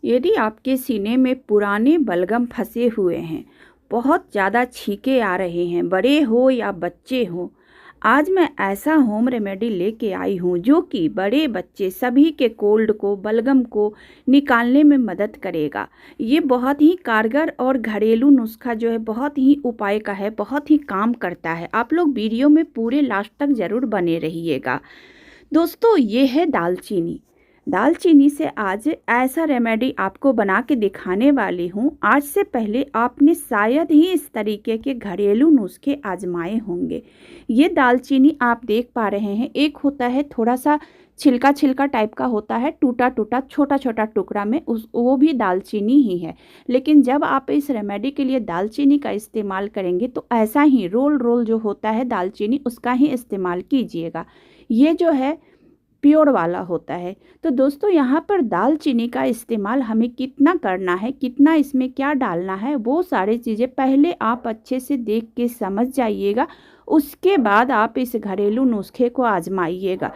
यदि आपके सीने में पुराने बलगम फंसे हुए हैं, बहुत ज़्यादा छींके आ रहे हैं, बड़े हो या बच्चे हो, आज मैं ऐसा होम रेमेडी लेके आई हूँ जो कि बड़े बच्चे सभी के कोल्ड को, बलगम को निकालने में मदद करेगा। ये बहुत ही कारगर और घरेलू नुस्खा जो है बहुत ही उपाय का है, बहुत ही काम करता है। आप लोग वीडियो में पूरे लास्ट तक ज़रूर बने रहिएगा। दोस्तों, ये है दालचीनी। दालचीनी से आज ऐसा रेमेडी आपको बना के दिखाने वाली हूँ। आज से पहले आपने शायद ही इस तरीके के घरेलू नुस्खे आजमाए होंगे। ये दालचीनी आप देख पा रहे हैं, एक होता है थोड़ा सा छिलका छिलका टाइप का होता है, टूटा टूटा छोटा छोटा टुकड़ा में, वो भी दालचीनी ही है। लेकिन जब आप इस रेमेडी के लिए दालचीनी का इस्तेमाल करेंगे तो ऐसा ही रोल रोल जो होता है दालचीनी, उसका ही इस्तेमाल कीजिएगा। ये जो है प्योर वाला होता है। तो दोस्तों, यहाँ पर दालचीनी का इस्तेमाल हमें कितना करना है, कितना इसमें क्या डालना है, वो सारी चीज़ें पहले आप अच्छे से देख के समझ जाइएगा। उसके बाद आप इस घरेलू नुस्खे को आजमाइएगा।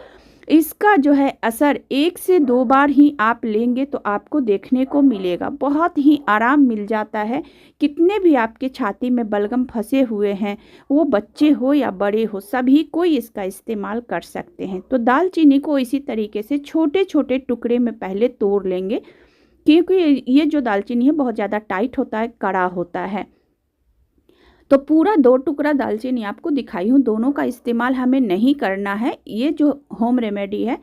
इसका जो है असर 1 से 2 बार ही आप लेंगे तो आपको देखने को मिलेगा, बहुत ही आराम मिल जाता है। कितने भी आपके छाती में बलगम फंसे हुए हैं, वो बच्चे हो या बड़े हो, सभी कोई इसका इस्तेमाल कर सकते हैं। तो दालचीनी को इसी तरीके से छोटे छोटे टुकड़े में पहले तोड़ लेंगे, क्योंकि ये जो दालचीनी है बहुत ज़्यादा टाइट होता है, कड़ा होता है। तो पूरा 2 टुकड़ा दालचीनी आपको दिखाई हूँ, दोनों का इस्तेमाल हमें नहीं करना है। ये जो होम रेमेडी है,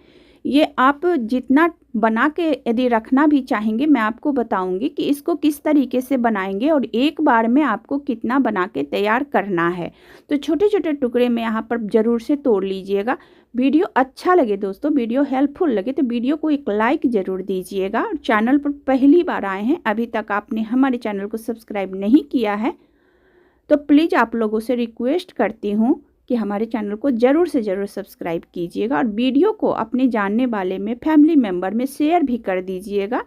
ये आप जितना बना के यदि रखना भी चाहेंगे, मैं आपको बताऊंगी कि इसको किस तरीके से बनाएंगे और एक बार में आपको कितना बना के तैयार करना है। तो छोटे छोटे टुकड़े में यहाँ पर ज़रूर से तोड़ लीजिएगा। वीडियो अच्छा लगे दोस्तों, वीडियो हेल्पफुल लगे तो वीडियो को एक लाइक ज़रूर दीजिएगा। और चैनल पर पहली बार आए हैं, अभी तक आपने हमारे चैनल को सब्सक्राइब नहीं किया है, तो प्लीज़ आप लोगों से रिक्वेस्ट करती हूँ कि हमारे चैनल को ज़रूर से ज़रूर सब्सक्राइब कीजिएगा और वीडियो को अपने जानने वाले में, फैमिली मेम्बर में शेयर भी कर दीजिएगा।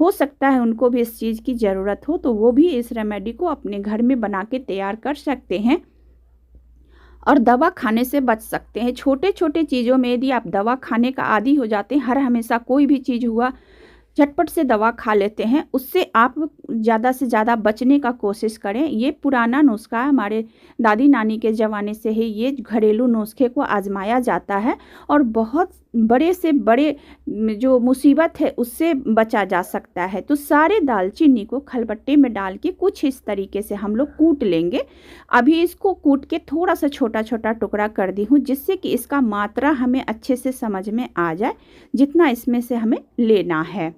हो सकता है उनको भी इस चीज़ की ज़रूरत हो, तो वो भी इस रेमेडी को अपने घर में बना के तैयार कर सकते हैं और दवा खाने से बच सकते हैं। छोटे छोटे चीज़ों में यदि आप दवा खाने का आदी हो जाते हैं, हर हमेशा कोई भी चीज़ हुआ झटपट से दवा खा लेते हैं, उससे आप ज़्यादा से ज़्यादा बचने का कोशिश करें। ये पुराना नुस्खा है, हमारे दादी नानी के ज़माने से ही ये घरेलू नुस्खे को आजमाया जाता है और बहुत बड़े से बड़े जो मुसीबत है उससे बचा जा सकता है। तो सारे दालचीनी को खलबट्टे में डाल के कुछ इस तरीके से हम लोग कूट लेंगे। अभी इसको कूट के थोड़ा सा छोटा छोटा टुकड़ा कर दी हूँ, जिससे कि इसका मात्रा हमें अच्छे से समझ में आ जाए, जितना इसमें से हमें लेना है।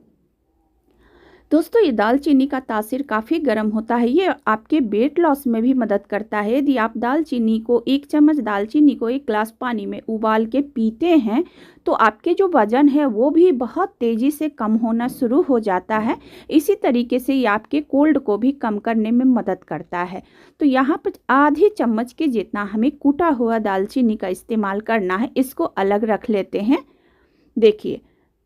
दोस्तों, ये दालचीनी का तासीर काफ़ी गर्म होता है, ये आपके वेट लॉस में भी मदद करता है। यदि आप दालचीनी को 1 चम्मच दालचीनी को 1 गिलास पानी में उबाल के पीते हैं तो आपके जो वज़न है वो भी बहुत तेज़ी से कम होना शुरू हो जाता है। इसी तरीके से ये आपके कोल्ड को भी कम करने में मदद करता है। तो यहाँ पर आधी चम्मच के जितना हमें कूटा हुआ दालचीनी का इस्तेमाल करना है, इसको अलग रख लेते हैं। देखिए,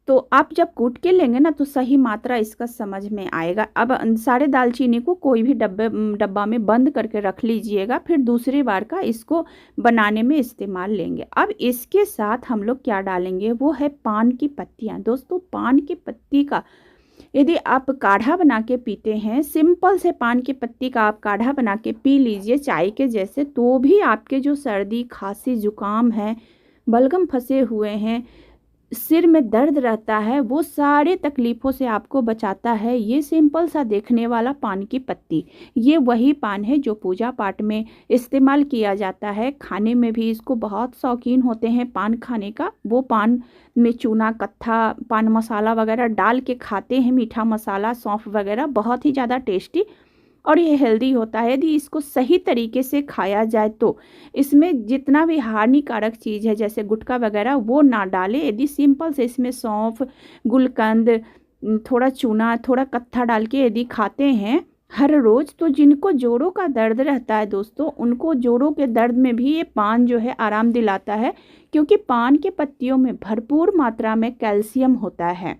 तो आप जब कूट के लेंगे ना तो सही मात्रा इसका समझ में आएगा। अब सारे दालचीनी को कोई भी डब्बा में बंद करके रख लीजिएगा, फिर दूसरी बार का इसको बनाने में इस्तेमाल लेंगे। अब इसके साथ हम लोग क्या डालेंगे, वो है पान की पत्तियाँ। दोस्तों, पान की पत्ती का यदि आप काढ़ा बना के पीते हैं, सिंपल से पान की पत्ती का आप काढ़ा बना के पी लीजिए चाय के जैसे, तो भी आपके जो सर्दी, खांसी, जुकाम है, बलगम फंसे हुए हैं, सिर में दर्द रहता है, वो सारे तकलीफ़ों से आपको बचाता है। ये सिंपल सा देखने वाला पान की पत्ती, ये वही पान है जो पूजा पाठ में इस्तेमाल किया जाता है। खाने में भी इसको बहुत शौकीन होते हैं पान खाने का। वो पान में चूना, कत्था, पान मसाला वगैरह डाल के खाते हैं, मीठा मसाला, सौंफ वगैरह, बहुत ही ज़्यादा टेस्टी और ये हेल्दी होता है। यदि इसको सही तरीके से खाया जाए तो इसमें जितना भी हानिकारक चीज़ है जैसे गुटखा वगैरह वो ना डालें। यदि सिंपल से इसमें सौंफ, गुलकंद, थोड़ा चूना, थोड़ा कत्था डाल के यदि खाते हैं हर रोज़, तो जिनको जोड़ों का दर्द रहता है दोस्तों, उनको जोड़ों के दर्द में भी ये पान जो है आराम दिलाता है, क्योंकि पान के पत्तियों में भरपूर मात्रा में कैल्शियम होता है।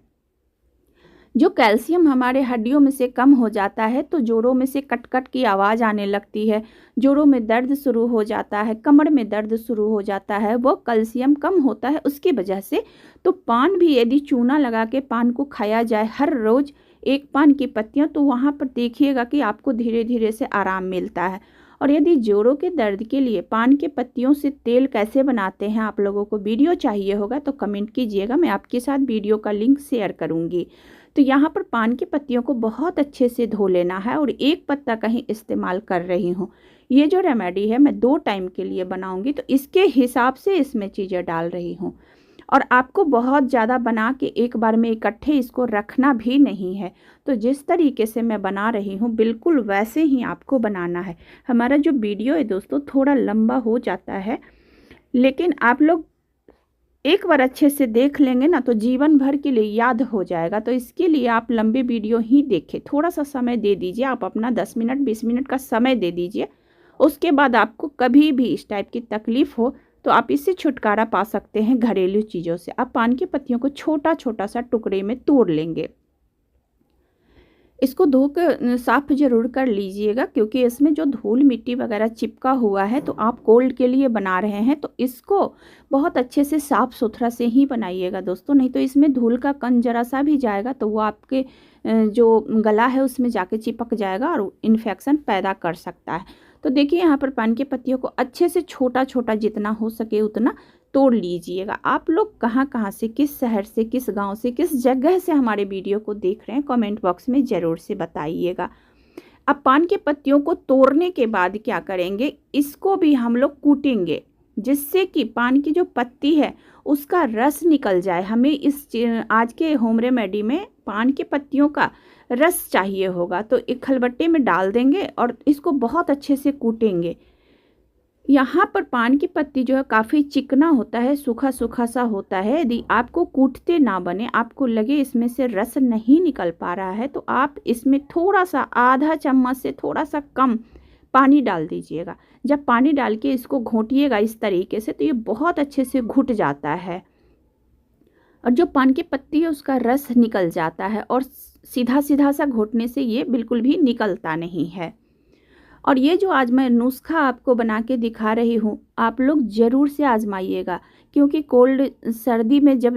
जो कैल्शियम हमारे हड्डियों में से कम हो जाता है तो जोड़ों में से कट कट की आवाज़ आने लगती है, जोड़ों में दर्द शुरू हो जाता है, कमर में दर्द शुरू हो जाता है, वो कैल्शियम कम होता है उसकी वजह से। तो पान भी यदि चूना लगा के पान को खाया जाए हर रोज़, एक पान की पत्तियाँ, तो वहाँ पर देखिएगा कि आपको धीरे धीरे से आराम मिलता है। और यदि जोड़ों के दर्द के लिए पान के पत्तियों से तेल कैसे बनाते हैं आप लोगों को वीडियो चाहिए होगा तो कमेंट कीजिएगा, मैं आपके साथ वीडियो का लिंक शेयर करूँगी। तो यहाँ पर पान की पत्तियों को बहुत अच्छे से धो लेना है और एक पत्ता का ही इस्तेमाल कर रही हूँ। ये जो रेमेडी है मैं 2 टाइम के लिए बनाऊँगी तो इसके हिसाब से इसमें चीज़ें डाल रही हूँ। और आपको बहुत ज़्यादा बना के एक बार में इकट्ठे इसको रखना भी नहीं है। तो जिस तरीके से मैं बना रही हूँ बिल्कुल वैसे ही आपको बनाना है। हमारा जो वीडियो है दोस्तों थोड़ा लंबा हो जाता है, लेकिन आप लोग एक बार अच्छे से देख लेंगे ना तो जीवन भर के लिए याद हो जाएगा। तो इसके लिए आप लंबे वीडियो ही देखें, थोड़ा सा समय दे दीजिए, आप अपना 10 मिनट 20 मिनट का समय दे दीजिए। उसके बाद आपको कभी भी इस टाइप की तकलीफ़ हो तो आप इससे छुटकारा पा सकते हैं घरेलू चीज़ों से। आप पान की पत्तियों को छोटा छोटा सा टुकड़े में तोड़ लेंगे। इसको धोकर साफ़ ज़रूर कर लीजिएगा क्योंकि इसमें जो धूल मिट्टी वगैरह चिपका हुआ है, तो आप कोल्ड के लिए बना रहे हैं तो इसको बहुत अच्छे से साफ़ सुथरा से ही बनाइएगा दोस्तों, नहीं तो इसमें धूल का कण जरा सा भी जाएगा तो वो आपके जो गला है उसमें जाके चिपक जाएगा और इन्फेक्शन पैदा कर सकता है। तो देखिए यहाँ पर पान की पत्तियों को अच्छे से छोटा छोटा जितना हो सके उतना तोड़ लीजिएगा। आप लोग कहाँ कहाँ से, किस शहर से, किस गांव से, किस जगह से हमारे वीडियो को देख रहे हैं कमेंट बॉक्स में ज़रूर से बताइएगा। अब पान के पत्तियों को तोड़ने के बाद क्या करेंगे, इसको भी हम लोग कूटेंगे जिससे कि पान की जो पत्ती है उसका रस निकल जाए। हमें इस आज के होम रेमेडी में पान की पत्तियों का रस चाहिए होगा, तो एक खलबट्टे में डाल देंगे और इसको बहुत अच्छे से कूटेंगे। यहाँ पर पान की पत्ती जो है काफ़ी चिकना होता है, सूखा सूखा सा होता है। यदि आपको कूटते ना बने, आपको लगे इसमें से रस नहीं निकल पा रहा है, तो आप इसमें थोड़ा सा आधा चम्मच से थोड़ा सा कम पानी डाल दीजिएगा। जब पानी डाल के इसको घोटिएगा इस तरीके से तो ये बहुत अच्छे से घुट जाता है और जो पान की पत्ती है उसका रस निकल जाता है और सीधा सीधा सा घोटने से ये बिल्कुल भी निकलता नहीं है। और ये जो आज मैं नुस्खा आपको बना के दिखा रही हूँ आप लोग ज़रूर से आजमाइएगा, क्योंकि कोल्ड सर्दी में जब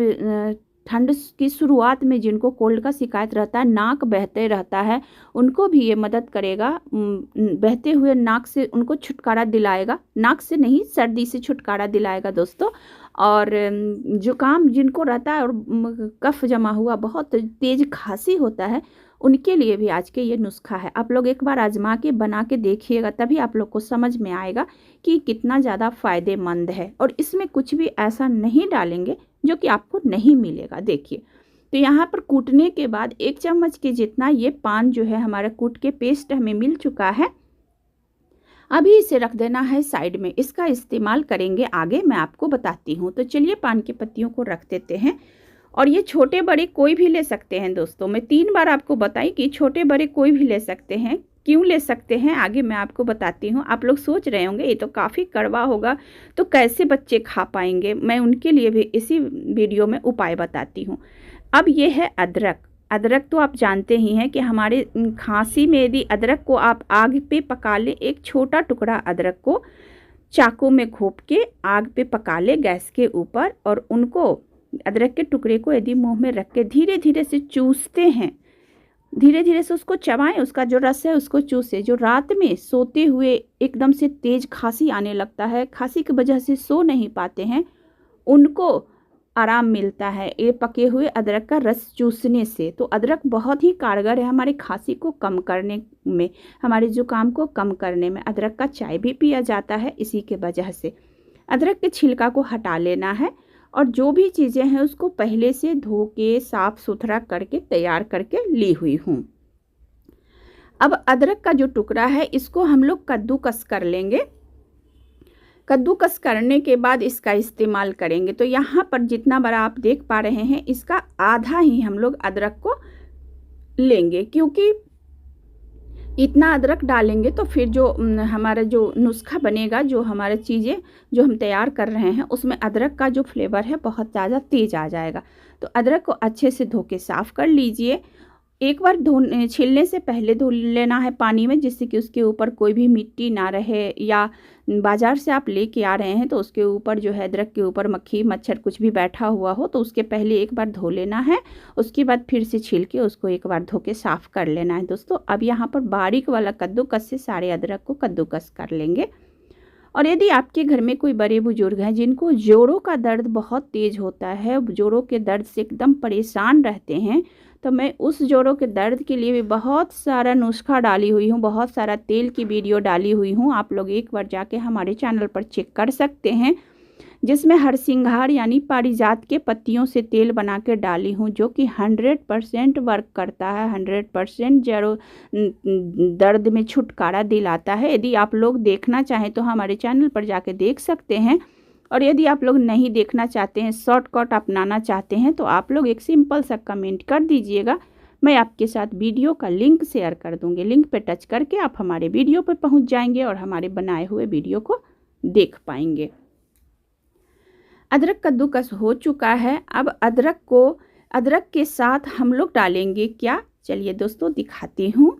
ठंड की शुरुआत में जिनको कोल्ड का शिकायत रहता है, नाक बहते रहता है, उनको भी ये मदद करेगा। बहते हुए नाक से उनको छुटकारा दिलाएगा, नाक से नहीं सर्दी से छुटकारा दिलाएगा दोस्तों। और जुकाम जिनको रहता है और कफ जमा हुआ बहुत तेज़ खांसी होता है, उनके लिए भी आज के ये नुस्खा है। आप लोग एक बार आजमा के बना के देखिएगा, तभी आप लोग को समझ में आएगा कि कितना ज़्यादा फ़ायदेमंद है। और इसमें कुछ भी ऐसा नहीं डालेंगे जो कि आपको नहीं मिलेगा। देखिए तो यहाँ पर कूटने के बाद 1 चम्मच के जितना ये पान जो है हमारा कूट के पेस्ट हमें मिल चुका है। अभी इसे रख देना है साइड में, इसका इस्तेमाल करेंगे आगे, मैं आपको बताती हूँ। तो चलिए पान की पत्तियों को रख देते हैं। और ये छोटे बड़े कोई भी ले सकते हैं दोस्तों, मैं 3 बार आपको बताई कि छोटे बड़े कोई भी ले सकते हैं। क्यों ले सकते हैं आगे मैं आपको बताती हूँ। आप लोग सोच रहे होंगे ये तो काफ़ी कड़वा होगा तो कैसे बच्चे खा पाएंगे, मैं उनके लिए भी इसी वीडियो में उपाय बताती हूँ। अब ये है अदरक। अदरक तो आप जानते ही हैं कि हमारे खांसी में यदि अदरक को आप आग पे पका लें, एक छोटा टुकड़ा अदरक को चाकू में घोंप के आग पे पका ले गैस के ऊपर, और उनको अदरक के टुकड़े को यदि मुंह में रख के धीरे धीरे से चूसते हैं, धीरे धीरे से उसको चबाएं, उसका जो रस है उसको चूसे। जो रात में सोते हुए एकदम से तेज खांसी आने लगता है, खांसी की वजह से सो नहीं पाते हैं, उनको आराम मिलता है ये पके हुए अदरक का रस चूसने से। तो अदरक बहुत ही कारगर है हमारी खांसी को कम करने में, हमारे जुकाम को कम करने में। अदरक का चाय भी पिया जाता है इसी के वजह से। अदरक के छिलका को हटा लेना है और जो भी चीज़ें हैं उसको पहले से धो के साफ़ सुथरा करके तैयार करके ली हुई हूँ। अब अदरक का जो टुकड़ा है इसको हम लोग कद्दूकस कर लेंगे। कद्दूकस करने के बाद इसका इस्तेमाल करेंगे। तो यहाँ पर जितना बड़ा आप देख पा रहे हैं इसका आधा ही हम लोग अदरक को लेंगे, क्योंकि इतना अदरक डालेंगे तो फिर जो हमारा जो नुस्खा बनेगा, जो हमारे चीज़ें जो हम तैयार कर रहे हैं उसमें अदरक का जो फ्लेवर है बहुत ज़्यादा तेज़ आ जाएगा। तो अदरक को अच्छे से धो के साफ़ कर लीजिए। एक बार छीलने से पहले धो लेना है पानी में, जिससे कि उसके ऊपर कोई भी मिट्टी ना रहे, या बाज़ार से आप लेके आ रहे हैं तो उसके ऊपर जो है अदरक के ऊपर मक्खी मच्छर कुछ भी बैठा हुआ हो, तो उसके पहले एक बार धो लेना है। उसके बाद फिर से छील के उसको एक बार धो के साफ़ कर लेना है दोस्तों। अब यहाँ पर बारीक वाला कद्दूकस से सारे अदरक को कद्दूकस कर लेंगे। और यदि आपके घर में कोई बड़े बुजुर्ग हैं जिनको जोड़ों का दर्द बहुत तेज़ होता है, जोड़ों के दर्द से एकदम परेशान रहते हैं, तो मैं उस जोड़ों के दर्द के लिए भी बहुत सारा नुस्खा डाली हुई हूँ, बहुत सारा तेल की वीडियो डाली हुई हूँ। आप लोग एक बार जाके हमारे चैनल पर चेक कर सकते हैं, जिसमें हरसिंगार यानी पारिजात के पत्तियों से तेल बना के डाली हूँ, जो कि 100% वर्क करता है, 100% जड़ों दर्द में छुटकारा दिलाता है। यदि आप लोग देखना चाहें तो हमारे चैनल पर जाके देख सकते हैं, और यदि आप लोग नहीं देखना चाहते हैं, शॉर्टकट अपनाना चाहते हैं, तो आप लोग एक सिंपल सा कमेंट कर दीजिएगा। मैं आपके साथ वीडियो का लिंक शेयर कर दूँगी। लिंक पे टच करके आप हमारे वीडियो पर पहुँच जाएंगे और हमारे बनाए हुए वीडियो को देख पाएंगे। अदरक कद्दूकस हो चुका है। अब अदरक के साथ हम लोग डालेंगे क्या, चलिए दोस्तों दिखाती हूँ।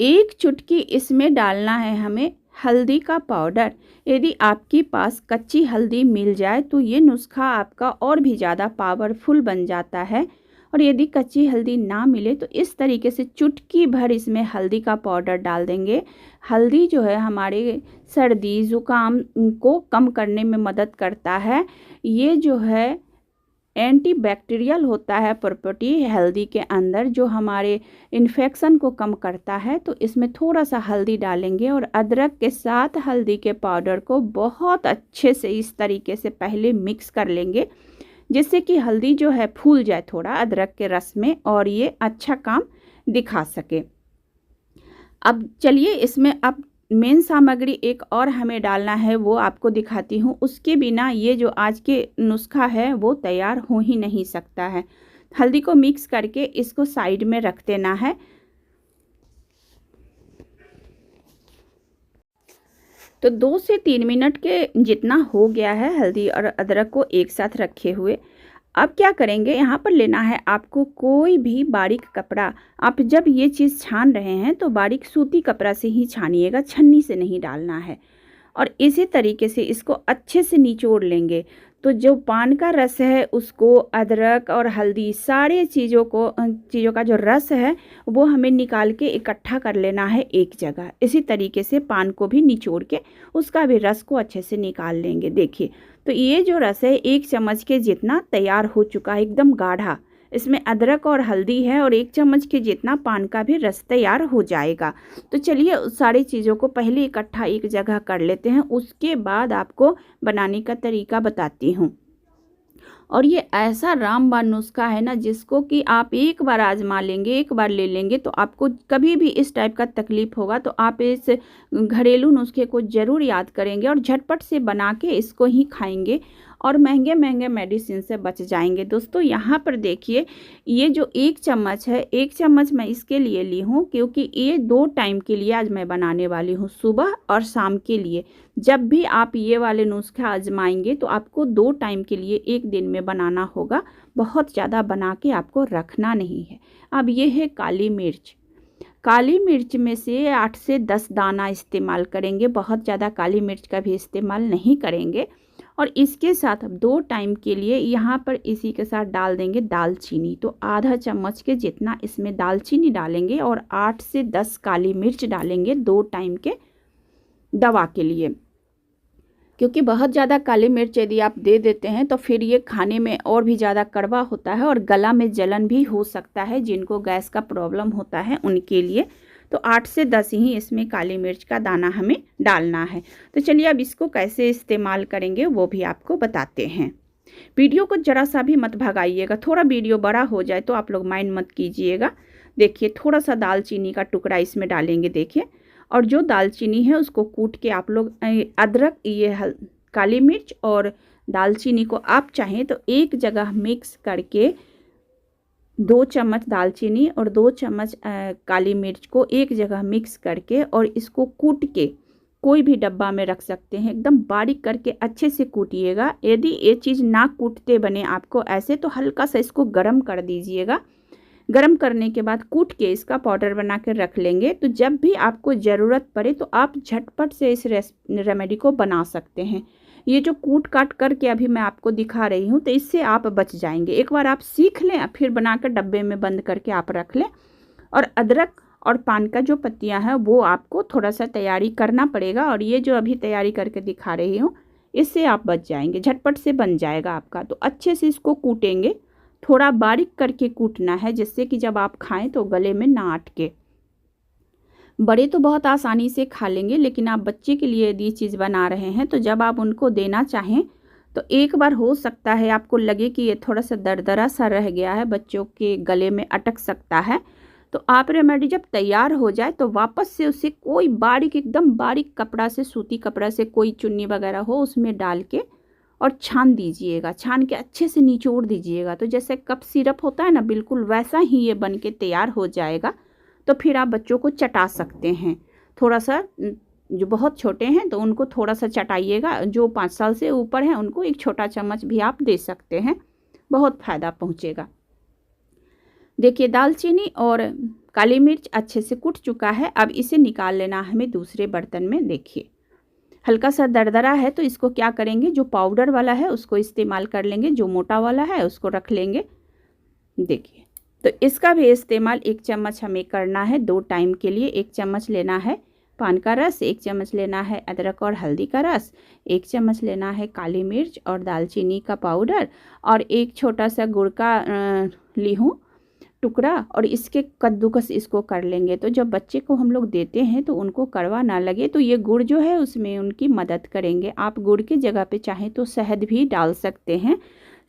एक चुटकी इसमें डालना है हमें हल्दी का पाउडर। यदि आपके पास कच्ची हल्दी मिल जाए तो ये नुस्खा आपका और भी ज़्यादा पावरफुल बन जाता है। और यदि कच्ची हल्दी ना मिले तो इस तरीके से चुटकी भर इसमें हल्दी का पाउडर डाल देंगे। हल्दी जो है हमारे सर्दी ज़ुकाम को कम करने में मदद करता है। ये जो है एंटीबैक्टीरियल होता है प्रॉपर्टी हल्दी के अंदर, जो हमारे इन्फेक्शन को कम करता है। तो इसमें थोड़ा सा हल्दी डालेंगे और अदरक के साथ हल्दी के पाउडर को बहुत अच्छे से इस तरीके से पहले मिक्स कर लेंगे, जिससे कि हल्दी जो है फूल जाए थोड़ा अदरक के रस में और ये अच्छा काम दिखा सके। अब चलिए इसमें अब मेन सामग्री एक और हमें डालना है, वो आपको दिखाती हूँ। उसके बिना ये जो आज के नुस्खा है वो तैयार हो ही नहीं सकता है। हल्दी को मिक्स करके इसको साइड में रख देना है। तो 2 से 3 मिनट के जितना हो गया है हल्दी और अदरक को एक साथ रखे हुए। अब क्या करेंगे, यहाँ पर लेना है आपको कोई भी बारीक कपड़ा। आप जब ये चीज़ छान रहे हैं तो बारीक सूती कपड़ा से ही छानिएगा, छन्नी से नहीं डालना है। और इसी तरीके से इसको अच्छे से निचोड़ लेंगे। तो जो पान का रस है उसको अदरक और हल्दी सारे चीज़ों का जो रस है वो हमें निकाल के इकट्ठा कर लेना है एक जगह। इसी तरीके से पान को भी निचोड़ के उसका भी रस को अच्छे से निकाल लेंगे। देखिए तो ये जो रस है 1 चम्मच के जितना तैयार हो चुका है, एकदम गाढ़ा। इसमें अदरक और हल्दी है और 1 चम्मच के जितना पान का भी रस तैयार हो जाएगा। तो चलिए सारी चीज़ों को पहले इकट्ठा एक जगह कर लेते हैं, उसके बाद आपको बनाने का तरीका बताती हूँ। और ये ऐसा रामबाण नुस्खा है ना, जिसको कि आप एक बार आजमा लेंगे, एक बार ले लेंगे, तो आपको कभी भी इस टाइप का तकलीफ होगा तो आप इस घरेलू नुस्खे को ज़रूर याद करेंगे और झटपट से बना के इसको ही खाएंगे और महंगे महंगे मेडिसिन से बच जाएंगे। दोस्तों यहाँ पर देखिए ये जो 1 चम्मच है, 1 चम्मच मैं इसके लिए ली हूँ क्योंकि ये 2 टाइम के लिए आज मैं बनाने वाली हूँ, सुबह और शाम के लिए। जब भी आप ये वाले नुस्खे आजमाएंगे तो आपको 2 टाइम के लिए एक दिन में बनाना होगा, बहुत ज़्यादा बना के आपको रखना नहीं है। अब ये है काली मिर्च। काली मिर्च में से 8 से 10 दाना इस्तेमाल करेंगे, बहुत ज़्यादा काली मिर्च का भी इस्तेमाल नहीं करेंगे। और इसके साथ अब 2 टाइम के लिए यहाँ पर इसी के साथ डाल देंगे दालचीनी। तो आधा चम्मच के जितना इसमें दालचीनी डालेंगे और 8 से 10 काली मिर्च डालेंगे 2 टाइम के दवा के लिए। क्योंकि बहुत ज़्यादा काली मिर्च यदि आप दे देते हैं तो फिर ये खाने में और भी ज़्यादा कड़वा होता है और गला में जलन भी हो सकता है। जिनको गैस का प्रॉब्लम होता है उनके लिए तो 8 से 10 ही इसमें काली मिर्च का दाना हमें डालना है। तो चलिए अब इसको कैसे इस्तेमाल करेंगे वो भी आपको बताते हैं। वीडियो को ज़रा सा भी मत भगाइएगा, थोड़ा वीडियो बड़ा हो जाए तो आप लोग माइंड मत कीजिएगा। देखिए थोड़ा सा दालचीनी का टुकड़ा इसमें डालेंगे, देखिए। और जो दालचीनी है उसको कूट के आप लोग अदरक, ये काली मिर्च और दालचीनी को आप चाहें तो एक जगह मिक्स करके 2 चम्मच दालचीनी और 2 चम्मच काली मिर्च को एक जगह मिक्स करके और इसको कूट के कोई भी डब्बा में रख सकते हैं। एकदम बारीक करके अच्छे से कूटिएगा। यदि ये चीज़ ना कूटते बने आपको ऐसे, तो हल्का सा इसको गरम कर दीजिएगा। गरम करने के बाद कूट के इसका पाउडर बना कर रख लेंगे। तो जब भी आपको ज़रूरत पड़े तो आप झटपट से इस रेमेडी को बना सकते हैं। ये जो कूट काट करके अभी मैं आपको दिखा रही हूँ, तो इससे आप बच जाएंगे। एक बार आप सीख लें, फिर बनाकर डब्बे में बंद करके आप रख लें। और अदरक और पान का जो पत्तियां हैं वो आपको थोड़ा सा तैयारी करना पड़ेगा। और ये जो अभी तैयारी करके दिखा रही हूँ, इससे आप बच जाएंगे, झटपट से बन जाएगा आपका। तो अच्छे से इसको कूटेंगे, थोड़ा बारीक करके कूटना है, जिससे कि जब आप खाएं तो गले में ना अटके। बड़े तो बहुत आसानी से खा लेंगे, लेकिन आप बच्चे के लिए यदि चीज़ बना रहे हैं तो जब आप उनको देना चाहें तो एक बार हो सकता है आपको लगे कि ये थोड़ा सा दरदरा सा रह गया है, बच्चों के गले में अटक सकता है। तो आप रेमेडी जब तैयार हो जाए तो वापस से उसे कोई बारीक, एकदम बारीक कपड़ा से, सूती कपड़ा से, कोई चुन्नी वगैरह हो उसमें डाल के और छान दीजिएगा। छान के अच्छे से निचोड़ दीजिएगा। तो जैसे कप सिरप होता है ना, बिल्कुल वैसा ही ये बन के तैयार हो जाएगा। तो फिर आप बच्चों को चटा सकते हैं। थोड़ा सा, जो बहुत छोटे हैं तो उनको थोड़ा सा चटाइएगा, जो 5 साल से ऊपर हैं उनको एक छोटा चम्मच भी आप दे सकते हैं, बहुत फ़ायदा पहुँचेगा। देखिए, दालचीनी और काली मिर्च अच्छे से कुट चुका है। अब इसे निकाल लेना है हमें दूसरे बर्तन में। देखिए, हल्का सा दरदरा है तो इसको क्या करेंगे, जो पाउडर वाला है उसको इस्तेमाल कर लेंगे, जो मोटा वाला है उसको रख लेंगे। देखिए, तो इसका भी इस्तेमाल 1 चम्मच हमें करना है 2 टाइम के लिए। 1 चम्मच लेना है पान का रस, 1 चम्मच लेना है अदरक और हल्दी का रस, 1 चम्मच लेना है काली मिर्च और दालचीनी का पाउडर, और 1 छोटा सा गुड़ का ली हूँ टुकड़ा, और इसके कद्दूकस इसको कर लेंगे। तो जब बच्चे को हम लोग देते हैं तो उनको कड़वा ना लगे, तो ये गुड़ जो है उसमें उनकी मदद करेंगे। आप गुड़ की जगह पे चाहें तो शहद भी डाल सकते हैं।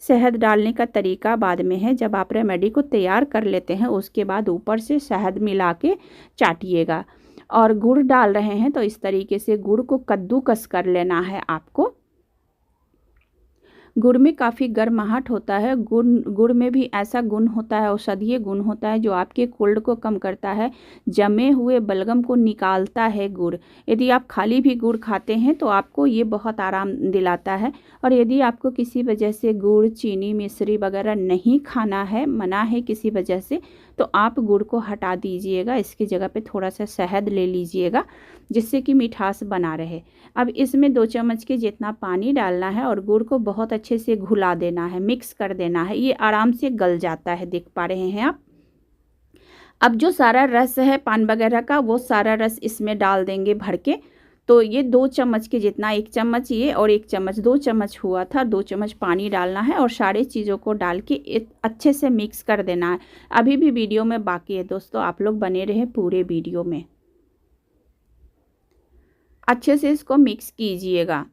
शहद डालने का तरीका बाद में है। जब आप रेमेडी को तैयार कर लेते हैं उसके बाद ऊपर से शहद मिला के चाटिएगा। और गुड़ डाल रहे हैं तो इस तरीके से गुड़ को कद्दूकस कर लेना है आपको। गुड़ में काफ़ी गर्माहट होता है। गुड़ में भी ऐसा गुण होता है, औषधीय गुण होता है, जो आपके कोल्ड को कम करता है, जमे हुए बलगम को निकालता है गुड़। यदि आप खाली भी गुड़ खाते हैं तो आपको ये बहुत आराम दिलाता है। और यदि आपको किसी वजह से गुड़, चीनी, मिश्री वगैरह नहीं खाना है, मना है किसी वजह से, तो आप गुड़ को हटा दीजिएगा। इसकी जगह पे थोड़ा सा शहद ले लीजिएगा, जिससे कि मिठास बना रहे। अब इसमें 2 चम्मच के जितना पानी डालना है और गुड़ को बहुत अच्छे से घुला देना है, मिक्स कर देना है। ये आराम से गल जाता है, देख पा रहे हैं आप। अब जो सारा रस है पान वगैरह का, वो सारा रस इसमें डाल देंगे भर के। तो ये 2 चम्मच के जितना, 1 चम्मच ये और 1 चम्मच, 2 चम्मच हुआ था। 2 चम्मच पानी डालना है और सारे चीज़ों को डाल के अच्छे से मिक्स कर देना है। अभी भी वीडियो में बाकी है दोस्तों, आप लोग बने रहे पूरे वीडियो में। अच्छे से इसको मिक्स कीजिएगा।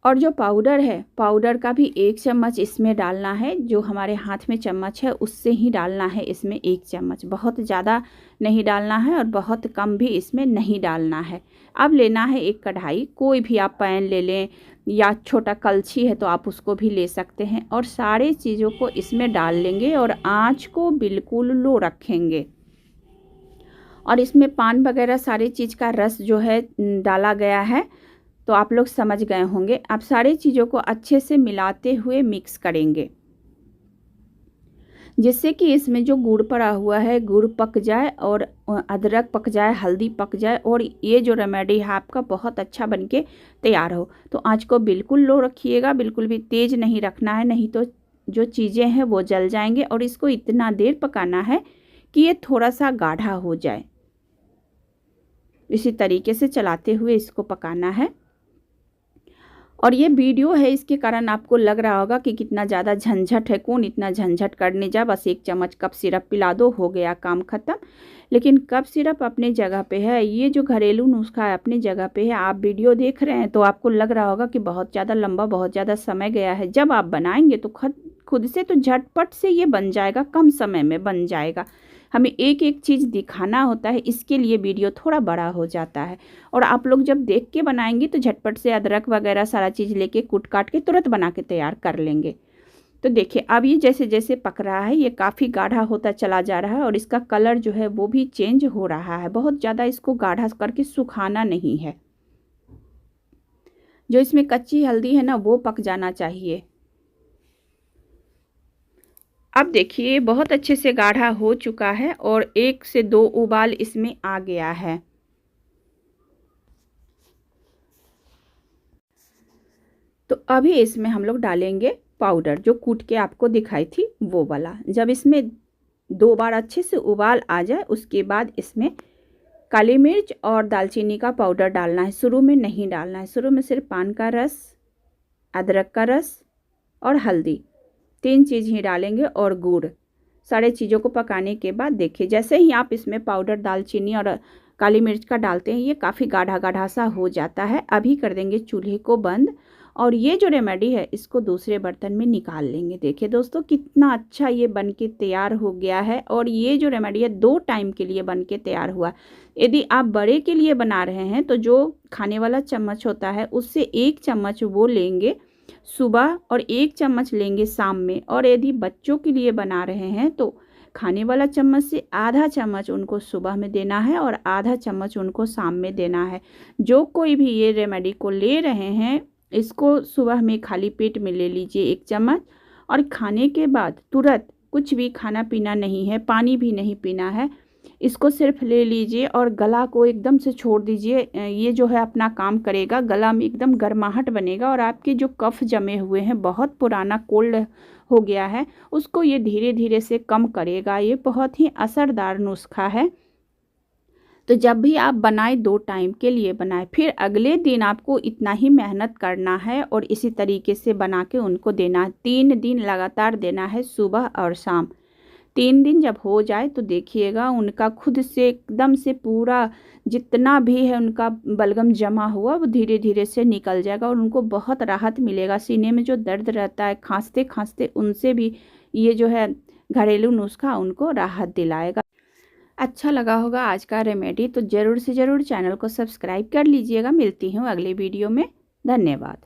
और जो पाउडर है, पाउडर का भी 1 चम्मच इसमें डालना है। जो हमारे हाथ में चम्मच है उससे ही डालना है इसमें 1 चम्मच। बहुत ज़्यादा नहीं डालना है और बहुत कम भी इसमें नहीं डालना है। अब लेना है एक कढ़ाई, कोई भी आप पैन ले लें, या छोटा कलछी है तो आप उसको भी ले सकते हैं। और सारे चीज़ों को इसमें डाल लेंगे और आँच को बिल्कुल लो रखेंगे। और इसमें पान वगैरह सारी चीज़ का रस जो है डाला गया है, तो आप लोग समझ गए होंगे। आप सारी चीज़ों को अच्छे से मिलाते हुए मिक्स करेंगे, जिससे कि इसमें जो गुड़ पड़ा हुआ है, गुड़ पक जाए और अदरक पक जाए, हल्दी पक जाए, और ये जो रेमेडी है आपका बहुत अच्छा बनके तैयार हो। तो आँच को बिल्कुल लो रखिएगा, बिल्कुल भी तेज़ नहीं रखना है, नहीं तो जो चीज़ें हैं वो जल जाएंगे। और इसको इतना देर पकाना है कि ये थोड़ा सा गाढ़ा हो जाए। इसी तरीके से चलाते हुए इसको पकाना है। और ये वीडियो है, इसके कारण आपको लग रहा होगा कि कितना ज़्यादा झंझट है, कौन इतना झंझट करने जा, बस 1 चम्मच कप सिरप पिला दो, हो गया काम ख़त्म। लेकिन कप सिरप अपने जगह पे है, ये जो घरेलू नुस्खा है अपनी जगह पे है। आप वीडियो देख रहे हैं तो आपको लग रहा होगा कि बहुत ज़्यादा लंबा, बहुत ज़्यादा समय गया है। जब आप बनाएंगे तो खुद से तो झटपट से ये बन जाएगा, कम समय में बन जाएगा। हमें एक एक चीज़ दिखाना होता है, इसके लिए वीडियो थोड़ा बड़ा हो जाता है। और आप लोग जब देख के बनाएंगे तो झटपट से अदरक वगैरह सारा चीज़ लेके कूट काट के तुरंत बना के तैयार कर लेंगे। तो देखिए अब ये जैसे जैसे पक रहा है ये काफ़ी गाढ़ा होता चला जा रहा है और इसका कलर जो है वो भी चेंज हो रहा है। बहुत ज़्यादा इसको गाढ़ा करके सुखाना नहीं है। जो इसमें कच्ची हल्दी है ना वो पक जाना चाहिए। अब देखिए बहुत अच्छे से गाढ़ा हो चुका है और 1 से 2 उबाल इसमें आ गया है। तो अभी इसमें हम लोग डालेंगे पाउडर, जो कूट के आपको दिखाई थी वो वाला। जब इसमें 2 बार अच्छे से उबाल आ जाए उसके बाद इसमें काली मिर्च और दालचीनी का पाउडर डालना है। शुरू में नहीं डालना है, शुरू में सिर्फ पान का रस, अदरक का रस और हल्दी 3 चीज़ ही डालेंगे और गुड़। सारे चीज़ों को पकाने के बाद देखिए जैसे ही आप इसमें पाउडर दालचीनी और काली मिर्च का डालते हैं ये काफ़ी गाढ़ा गाढ़ा सा हो जाता है। अभी कर देंगे चूल्हे को बंद और ये जो रेमेडी है इसको दूसरे बर्तन में निकाल लेंगे। देखिए दोस्तों कितना अच्छा ये बन के तैयार हो गया है और ये जो रेमेडी है 2 टाइम के लिए बन के तैयार हुआ। यदि आप बड़े के लिए बना रहे हैं तो जो खाने वाला चम्मच होता है उससे 1 चम्मच वो लेंगे सुबह और 1 चम्मच लेंगे शाम में। और यदि बच्चों के लिए बना रहे हैं तो खाने वाला चम्मच से आधा चम्मच उनको सुबह में देना है और आधा चम्मच उनको शाम में देना है। जो कोई भी ये रेमेडी को ले रहे हैं इसको सुबह में खाली पेट में ले लीजिए 1 चम्मच और खाने के बाद तुरंत कुछ भी खाना पीना नहीं है, पानी भी नहीं पीना है। इसको सिर्फ ले लीजिए और गला को एकदम से छोड़ दीजिए। ये जो है अपना काम करेगा, गला में एकदम गर्माहट बनेगा और आपके जो कफ जमे हुए हैं, बहुत पुराना कोल्ड हो गया है, उसको ये धीरे धीरे से कम करेगा। ये बहुत ही असरदार नुस्खा है। तो जब भी आप बनाएं 2 टाइम के लिए बनाएं, फिर अगले दिन आपको इतना ही मेहनत करना है और इसी तरीके से बना के उनको देना है। 3 दिन लगातार देना है, सुबह और शाम। 3 दिन जब हो जाए तो देखिएगा उनका खुद से एकदम से पूरा जितना भी है उनका बलगम जमा हुआ वो धीरे धीरे से निकल जाएगा और उनको बहुत राहत मिलेगा। सीने में जो दर्द रहता है खांसते खांसते उनसे भी ये जो है घरेलू नुस्खा उनको राहत दिलाएगा। अच्छा लगा होगा आज का रेमेडी तो ज़रूर से ज़रूर चैनल को सब्सक्राइब कर लीजिएगा। मिलती हूँ अगले वीडियो में। धन्यवाद।